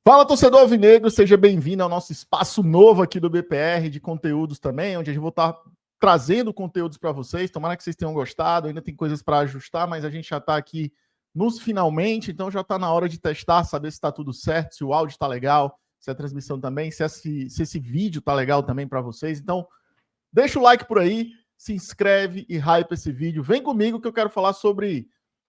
Fala, torcedor alvinegro, seja bem-vindo ao nosso espaço novo aqui do BPR, de conteúdos também, onde a gente vai estar trazendo conteúdos para vocês. Tomara que vocês tenham gostado, ainda tem coisas para ajustar, mas a gente já está aqui nos finalmente, então já está na hora de testar, saber se está tudo certo, se o áudio está legal, se a transmissão também, se esse vídeo está legal também para vocês. Então, deixa o like por aí, se inscreve e hype esse vídeo. Vem comigo que eu quero falar sobre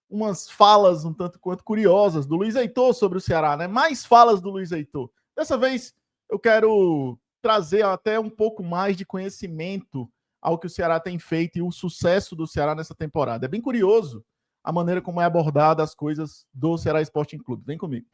umas falas um tanto quanto curiosas do Luiz Heitor sobre o Ceará, né? Mais falas do Luiz Heitor. Dessa vez eu quero trazer até um pouco mais de conhecimento ao que o Ceará tem feito e o sucesso do Ceará nessa temporada. É bem curioso a maneira como é abordada as coisas do Ceará Sporting Clube. Vem comigo.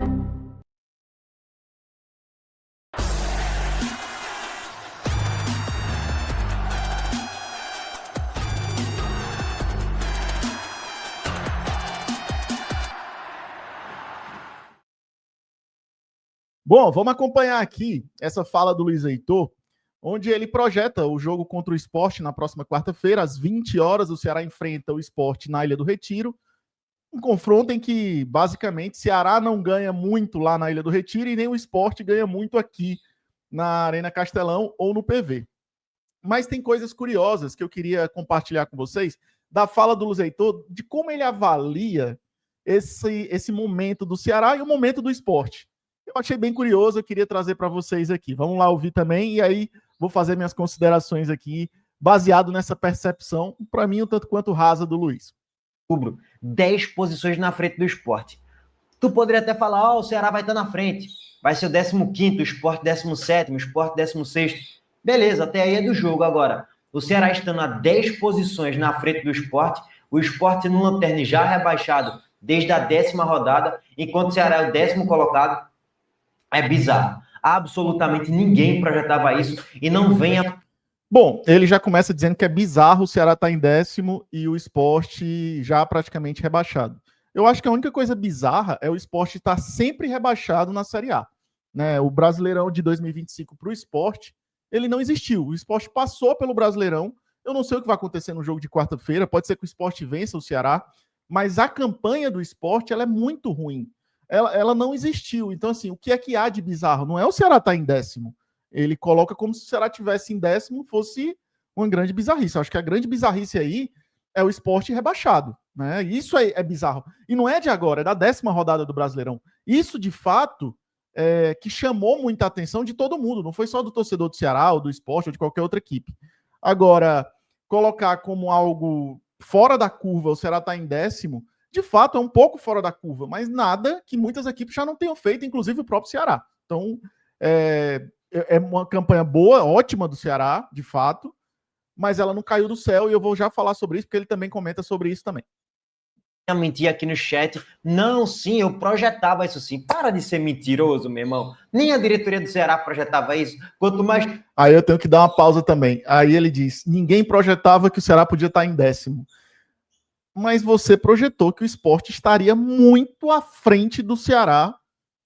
Bom, vamos acompanhar aqui essa fala do Luiz Heitor, onde ele projeta o jogo contra o Sport na próxima quarta-feira, às 20 horas. O Ceará enfrenta o Sport na Ilha do Retiro. Um confronto em que, basicamente, Ceará não ganha muito lá na Ilha do Retiro e nem o Sport ganha muito aqui na Arena Castelão ou no PV. Mas tem coisas curiosas que eu queria compartilhar com vocês da fala do Luiz Heitor, de como ele avalia esse momento do Ceará e o momento do Sport. Eu achei bem curioso, eu queria trazer para vocês aqui. Vamos lá ouvir também, e aí vou fazer minhas considerações aqui, baseado nessa percepção, para mim, um tanto quanto rasa do Luiz. 10 posições na frente do Sport. Tu poderia até falar, o Ceará vai estar na frente, vai ser o 15º, o Sport 17º, o Sport 16º. Beleza, até aí é do jogo. Agora, o Ceará estando a 10 posições na frente do Sport, o Sport no lanterna já rebaixado desde a 10ª rodada, enquanto o Ceará é o 10º colocado. É bizarro. Absolutamente ninguém projetava isso e não venha... Bom, ele já começa dizendo que é bizarro o Ceará estar em 10º e o Sport já praticamente rebaixado. Eu acho que a única coisa bizarra é o Sport estar sempre rebaixado na Série A. Né? O Brasileirão de 2025 para o Sport, ele não existiu. O Sport passou pelo Brasileirão. Eu não sei o que vai acontecer no jogo de quarta-feira. Pode ser que o Sport vença o Ceará, mas a campanha do Sport ela é muito ruim. Ela não existiu. Então, assim, o que é que há de bizarro? Não é o Ceará estar em 10º. Ele coloca como se o Ceará tivesse em 10º, fosse uma grande bizarrice. Eu acho que a grande bizarrice aí é o Sport rebaixado. Né? Isso é bizarro. E não é de agora, é da 10ª rodada do Brasileirão. Isso, de fato, que chamou muita atenção de todo mundo. Não foi só do torcedor do Ceará, ou do Sport, ou de qualquer outra equipe. Agora, colocar como algo fora da curva, o Ceará está em 10º, de fato, é um pouco fora da curva, mas nada que muitas equipes já não tenham feito, inclusive o próprio Ceará. Então, é uma campanha boa, ótima do Ceará, de fato, mas ela não caiu do céu, e eu vou já falar sobre isso, porque ele também comenta sobre isso também. Eu menti aqui no chat. Não, sim, eu projetava isso sim. Para de ser mentiroso, meu irmão. Nem a diretoria do Ceará projetava isso. Quanto mais... Aí eu tenho que dar uma pausa também. Aí ele diz, ninguém projetava que o Ceará podia estar em 10º. Mas você projetou que o Sport estaria muito à frente do Ceará,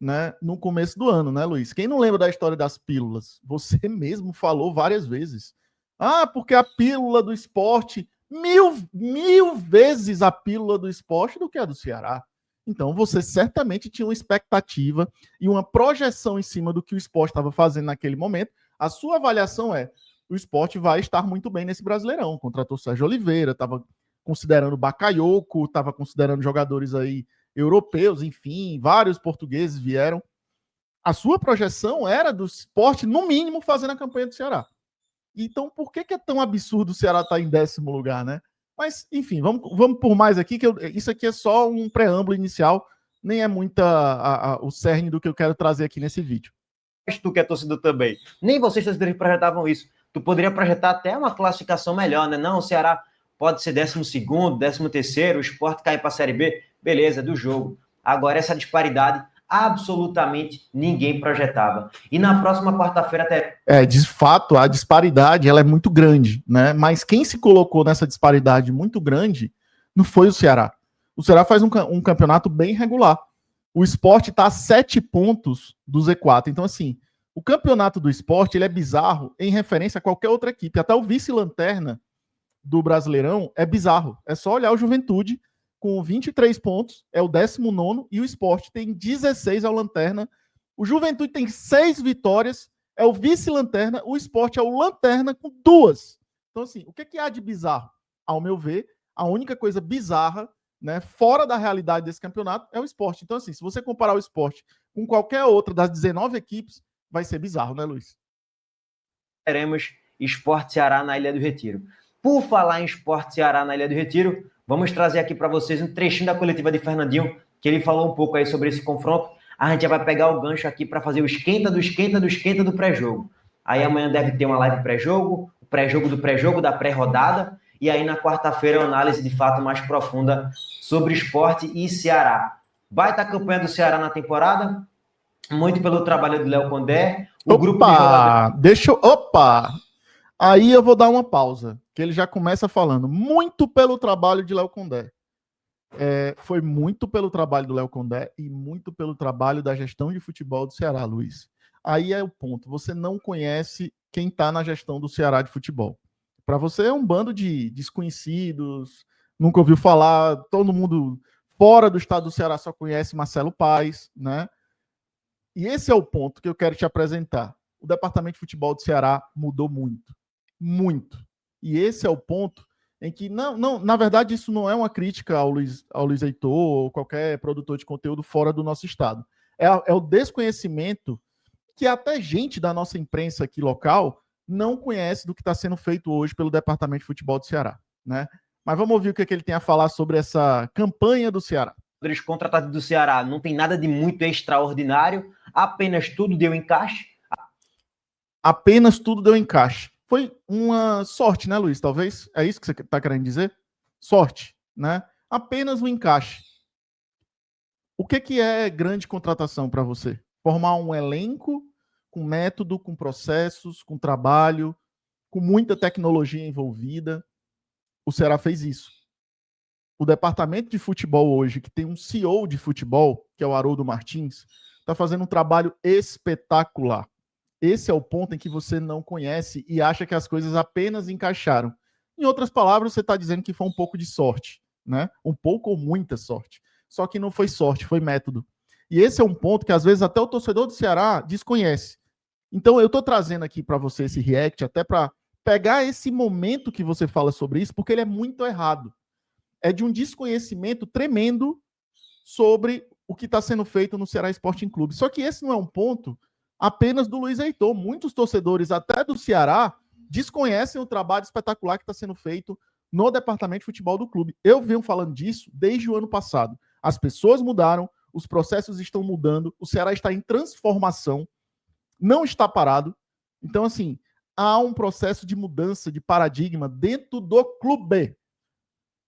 né, no começo do ano, né, Luiz? Quem não lembra da história das pílulas? Você mesmo falou várias vezes. Ah, porque a pílula do Sport, mil vezes a pílula do Sport do que a do Ceará. Então você certamente tinha uma expectativa e uma projeção em cima do que o Sport estava fazendo naquele momento. A sua avaliação é: o Sport vai estar muito bem nesse Brasileirão. Contratou o Sérgio Oliveira, estava considerando Bakayoko, estava considerando jogadores aí europeus, enfim, vários portugueses vieram. A sua projeção era do Sport, no mínimo, fazendo a campanha do Ceará. Então, por que é tão absurdo o Ceará estar em 10º lugar, né? Mas, enfim, vamos por mais aqui, que isso aqui é só um preâmbulo inicial, nem é muita o cerne do que eu quero trazer aqui nesse vídeo. Tu que é torcedor também. Nem vocês, torcedores, projetavam isso. Tu poderia projetar até uma classificação melhor, né? Não, o Ceará pode ser 12º, 13º, o Sport cair para a Série B, beleza, do jogo. Agora, essa disparidade, absolutamente ninguém projetava. E na próxima quarta-feira até... De fato, a disparidade ela é muito grande, né? Mas quem se colocou nessa disparidade muito grande não foi o Ceará. O Ceará faz um campeonato bem regular. O Sport está a 7 pontos do Z4. Então, assim, o campeonato do Sport ele é bizarro em referência a qualquer outra equipe. Até o vice-lanterna do Brasileirão é bizarro. É só olhar o Juventude com 23 pontos, é o 19º, e o Sport tem 16 ao lanterna O Juventude tem 6 vitórias, é o vice-lanterna, o Sport é o lanterna com 2. Então, assim, o que há de bizarro? Ao meu ver, a única coisa bizarra, né, fora da realidade desse campeonato, é o Sport. Então, assim, se você comparar o Sport com qualquer outra das 19 equipes, vai ser bizarro, né, Luiz? Teremos Sport Ceará na Ilha do Retiro. Por falar em Sport Ceará na Ilha do Retiro, vamos trazer aqui para vocês um trechinho da coletiva de Fernandinho, que ele falou um pouco aí sobre esse confronto. A gente já vai pegar o gancho aqui para fazer o esquenta do pré-jogo. Aí amanhã deve ter uma live pré-jogo, o pré-jogo do pré-jogo, da pré-rodada, e aí na quarta-feira uma análise de fato mais profunda sobre Sport e Ceará. Baita campanha do Ceará na temporada, muito pelo trabalho do Léo Condé, grupo de jogadores... Aí eu vou dar uma pausa, que ele já começa falando muito pelo trabalho de Léo Condé. Foi muito pelo trabalho do Léo Condé e muito pelo trabalho da gestão de futebol do Ceará, Luiz. Aí é o ponto. Você não conhece quem está na gestão do Ceará de futebol. Para você é um bando de desconhecidos, nunca ouviu falar, todo mundo fora do estado do Ceará só conhece Marcelo Paes, né? E esse é o ponto que eu quero te apresentar. O departamento de futebol do Ceará mudou muito. Muito. E esse é o ponto em que, na verdade, isso não é uma crítica ao Luiz Heitor ou qualquer produtor de conteúdo fora do nosso estado. É o desconhecimento que até gente da nossa imprensa aqui local não conhece do que está sendo feito hoje pelo Departamento de Futebol do Ceará, né? Mas vamos ouvir o que ele tem a falar sobre essa campanha do Ceará. Os contratados do Ceará não tem nada de muito extraordinário, apenas tudo deu encaixe. Apenas tudo deu encaixe. Foi uma sorte, né, Luiz? Talvez? É isso que você está querendo dizer? Sorte, né? Apenas um encaixe. O que é grande contratação para você? Formar um elenco com método, com processos, com trabalho, com muita tecnologia envolvida. O Ceará fez isso. O departamento de futebol hoje, que tem um CEO de futebol, que é o Haroldo Martins, está fazendo um trabalho espetacular. Esse é o ponto em que você não conhece e acha que as coisas apenas encaixaram. Em outras palavras, você está dizendo que foi um pouco de sorte, né? Um pouco ou muita sorte. Só que não foi sorte, foi método. E esse é um ponto que às vezes até o torcedor do Ceará desconhece. Então eu estou trazendo aqui para você esse react até para pegar esse momento que você fala sobre isso, porque ele é muito errado. É de um desconhecimento tremendo sobre o que está sendo feito no Ceará Sporting Clube. Só que esse não é um ponto apenas do Luiz Heitor. Muitos torcedores, até do Ceará, desconhecem o trabalho espetacular que está sendo feito no departamento de futebol do clube. Eu venho falando disso desde o ano passado. As pessoas mudaram, os processos estão mudando, o Ceará está em transformação, não está parado. Então, assim, há um processo de mudança de paradigma dentro do clube,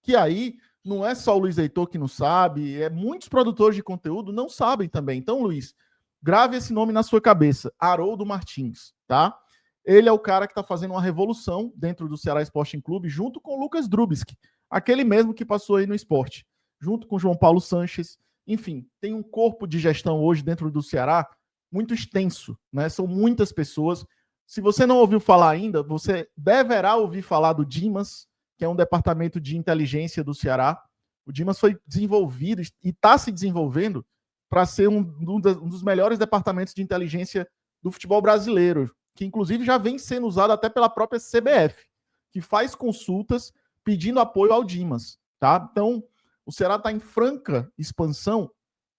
que aí não é só o Luiz Heitor que não sabe, muitos produtores de conteúdo não sabem também. Então, Luiz, grave esse nome na sua cabeça, Haroldo Martins, tá? Ele é o cara que está fazendo uma revolução dentro do Ceará Sporting Clube, junto com o Lucas Drubsky, aquele mesmo que passou aí no esporte, junto com o João Paulo Sanches. Enfim, tem um corpo de gestão hoje dentro do Ceará muito extenso, né? São muitas pessoas. Se você não ouviu falar ainda, você deverá ouvir falar do Dimas, que é um departamento de inteligência do Ceará. O Dimas foi desenvolvido e está se desenvolvendo para ser um dos melhores departamentos de inteligência do futebol brasileiro, que inclusive já vem sendo usado até pela própria CBF, que faz consultas pedindo apoio ao Dimas, tá? Então, o Ceará está em franca expansão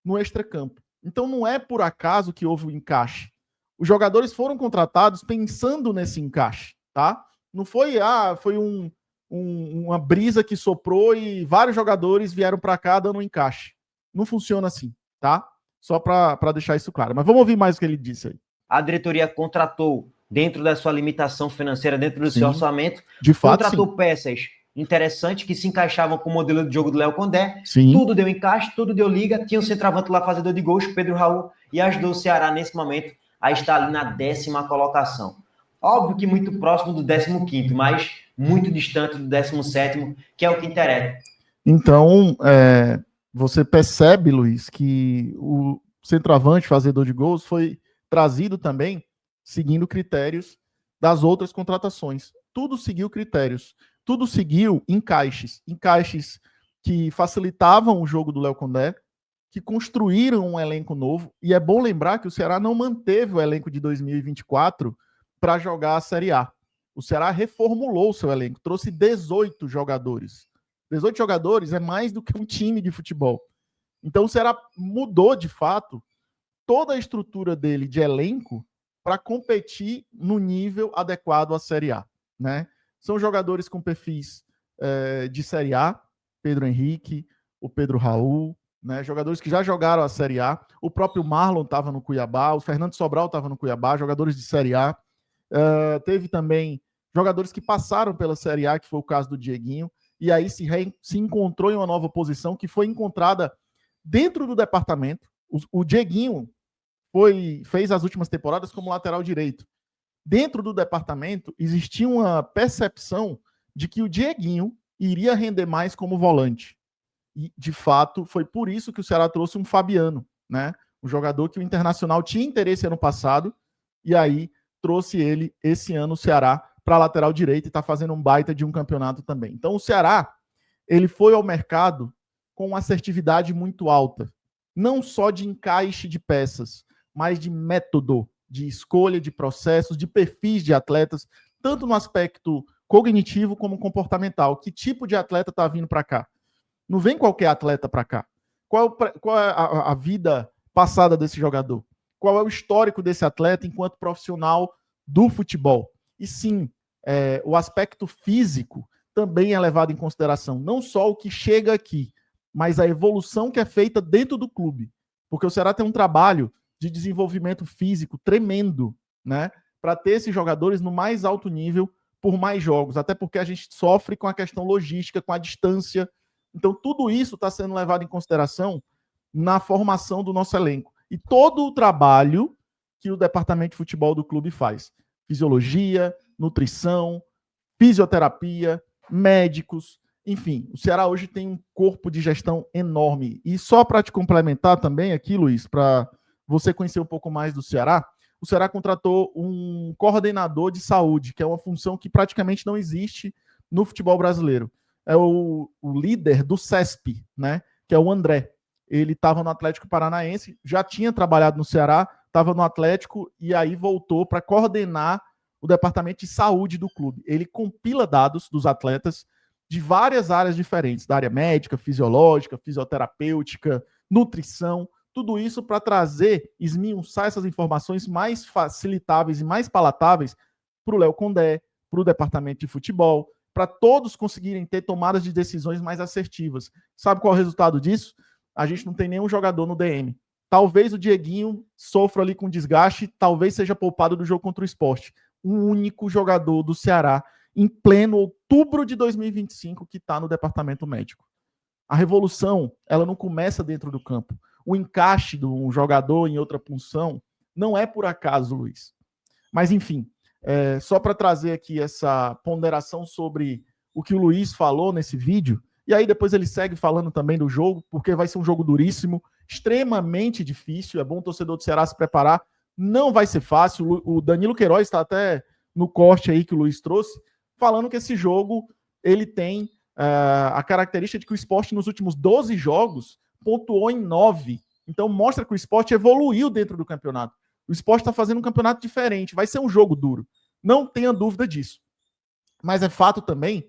no extracampo. Então, não é por acaso que houve o encaixe. Os jogadores foram contratados pensando nesse encaixe, tá? Não foi, foi uma brisa que soprou e vários jogadores vieram para cá dando um encaixe. Não funciona assim, tá? Só para deixar isso claro. Mas vamos ouvir mais o que ele disse aí. A diretoria contratou, dentro da sua limitação financeira, dentro do seu orçamento, de fato, contratou peças interessantes que se encaixavam com o modelo de jogo do Léo Condé. Sim. Tudo deu encaixe, tudo deu liga. Tinha um centroavante lá, fazedor de gols, Pedro Raul, e ajudou o Ceará, nesse momento, a estar ali na 10ª colocação. Óbvio que muito próximo do 15º, mas muito distante do 17º, que é o que interessa. Então, você percebe, Luiz, que o centroavante fazedor de gols foi trazido também seguindo critérios das outras contratações. Tudo seguiu critérios. Tudo seguiu encaixes. Encaixes que facilitavam o jogo do Léo Condé, que construíram um elenco novo, e é bom lembrar que o Ceará não manteve o elenco de 2024 para jogar a Série A. O Ceará reformulou o seu elenco, trouxe 18 jogadores. 18 jogadores é mais do que um time de futebol. Então o Ceará mudou, de fato, toda a estrutura dele de elenco para competir no nível adequado à Série A, né? São jogadores com perfis de Série A, Pedro Henrique, o Pedro Raul, né? Jogadores que já jogaram a Série A. O próprio Marlon estava no Cuiabá, o Fernando Sobral estava no Cuiabá, jogadores de Série A. Teve também jogadores que passaram pela Série A, que foi o caso do Dieguinho, e aí se encontrou em uma nova posição que foi encontrada dentro do departamento. O Dieguinho fez as últimas temporadas como lateral direito. Dentro do departamento existia uma percepção de que o Dieguinho iria render mais como volante. E, de fato, foi por isso que o Ceará trouxe um Fabiano, né? Um jogador que o Internacional tinha interesse ano passado, e aí trouxe ele esse ano, o Ceará, para a lateral direita, e está fazendo um baita de um campeonato também. Então, o Ceará, ele foi ao mercado com uma assertividade muito alta. Não só de encaixe de peças, mas de método, de escolha de processos, de perfis de atletas, tanto no aspecto cognitivo como comportamental. Que tipo de atleta está vindo para cá? Não vem qualquer atleta para cá. Qual é a vida passada desse jogador? Qual é o histórico desse atleta enquanto profissional do futebol? E sim, o aspecto físico também é levado em consideração. Não só o que chega aqui, mas a evolução que é feita dentro do clube. Porque o Ceará tem um trabalho de desenvolvimento físico tremendo, né? Para ter esses jogadores no mais alto nível por mais jogos. Até porque a gente sofre com a questão logística, com a distância. Então, tudo isso está sendo levado em consideração na formação do nosso elenco. E todo o trabalho que o departamento de futebol do clube faz. Fisiologia, nutrição, fisioterapia, médicos, enfim. O Ceará hoje tem um corpo de gestão enorme. E só para te complementar também aqui, Luiz, para você conhecer um pouco mais do Ceará, o Ceará contratou um coordenador de saúde, que é uma função que praticamente não existe no futebol brasileiro. É o líder do CESP, né? Que é o André. Ele estava no Atlético Paranaense, já tinha trabalhado no Ceará, estava no Atlético e aí voltou para coordenar o departamento de saúde do clube. Ele compila dados dos atletas de várias áreas diferentes, da área médica, fisiológica, fisioterapêutica, nutrição, tudo isso para trazer, esmiuçar essas informações mais facilitáveis e mais palatáveis para o Léo Condé, para o departamento de futebol, para todos conseguirem ter tomadas de decisões mais assertivas. Sabe qual é o resultado disso? A gente não tem nenhum jogador no DM. Talvez o Dieguinho sofra ali com desgaste, talvez seja poupado do jogo contra o Sport. Um único jogador do Ceará em pleno outubro de 2025 que está no departamento médico. A revolução, ela não começa dentro do campo. O encaixe de um jogador em outra função não é por acaso, Luiz. Mas, enfim, só para trazer aqui essa ponderação sobre o que o Luiz falou nesse vídeo, e aí depois ele segue falando também do jogo, porque vai ser um jogo duríssimo, extremamente difícil, é bom o torcedor do Ceará se preparar, não vai ser fácil. O Danilo Queiroz está até no corte aí que o Luiz trouxe, falando que esse jogo ele tem a característica de que o Sport nos últimos 12 jogos pontuou em 9. Então mostra que o Sport evoluiu dentro do campeonato. O Sport está fazendo um campeonato diferente. Vai ser um jogo duro. Não tenha dúvida disso. Mas é fato também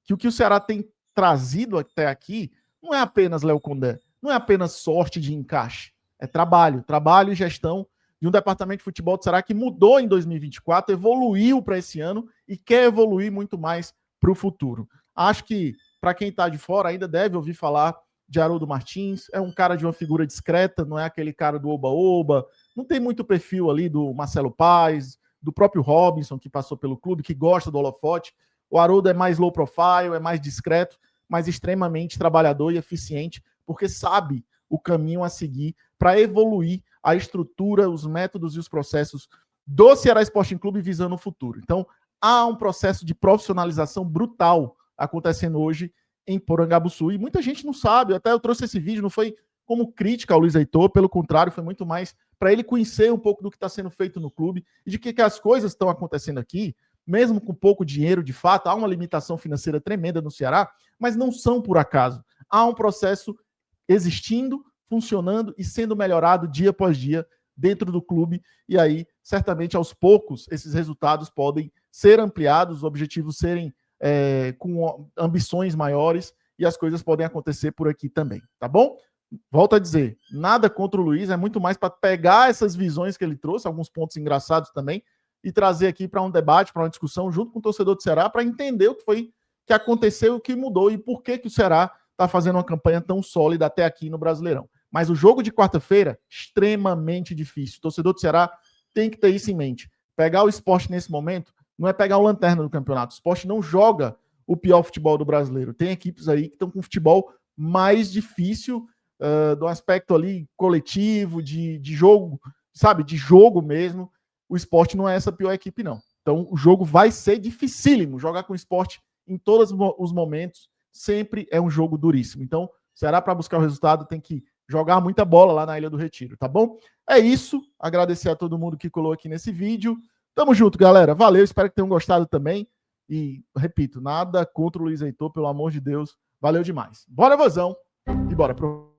que o Ceará tem trazido até aqui não é apenas Léo Condé, não é apenas sorte de encaixe. É trabalho e gestão de um departamento de futebol do Ceará que mudou em 2024, evoluiu para esse ano e quer evoluir muito mais para o futuro. Acho que, para quem está de fora, ainda deve ouvir falar de Haroldo Martins. É um cara de uma figura discreta, não é aquele cara do oba-oba. Não tem muito perfil ali do Marcelo Paes, do próprio Robinson, que passou pelo clube, que gosta do holofote. O Haroldo é mais low profile, é mais discreto, mas extremamente trabalhador e eficiente, porque sabe o caminho a seguir para evoluir a estrutura, os métodos e os processos do Ceará Sporting Clube visando o futuro. Então, há um processo de profissionalização brutal acontecendo hoje em Porangabuçu. E muita gente não sabe, até eu trouxe esse vídeo, não foi como crítica ao Luiz Heitor, pelo contrário, foi muito mais para ele conhecer um pouco do que está sendo feito no clube e de que as coisas estão acontecendo aqui, mesmo com pouco dinheiro, de fato, há uma limitação financeira tremenda no Ceará, mas não são por acaso. Há um processo existindo, funcionando e sendo melhorado dia após dia dentro do clube, e aí, certamente, aos poucos, esses resultados podem ser ampliados, os objetivos serem com ambições maiores, e as coisas podem acontecer por aqui também, tá bom? Volto a dizer, nada contra o Luiz, é muito mais para pegar essas visões que ele trouxe, alguns pontos engraçados também, e trazer aqui para um debate, para uma discussão, junto com o torcedor do Ceará, para entender o que foi que aconteceu, o que mudou e por que o Ceará está fazendo uma campanha tão sólida até aqui no Brasileirão. Mas o jogo de quarta-feira, extremamente difícil. O torcedor do Ceará tem que ter isso em mente. Pegar o Sport nesse momento não é pegar o lanterna do campeonato. O Sport não joga o pior futebol do brasileiro. Tem equipes aí que estão com futebol mais difícil, do aspecto ali coletivo, de jogo, sabe? De jogo mesmo. O Sport não é essa pior equipe, não. Então, o jogo vai ser dificílimo. Jogar com o Sport em todos os momentos sempre é um jogo duríssimo. Então, o Ceará, para buscar o resultado, tem que jogar muita bola lá na Ilha do Retiro, tá bom? É isso. Agradecer a todo mundo que colou aqui nesse vídeo. Tamo junto, galera. Valeu. Espero que tenham gostado também. E, repito, nada contra o Luiz Heitor, pelo amor de Deus. Valeu demais. Bora, Vozão. E bora pro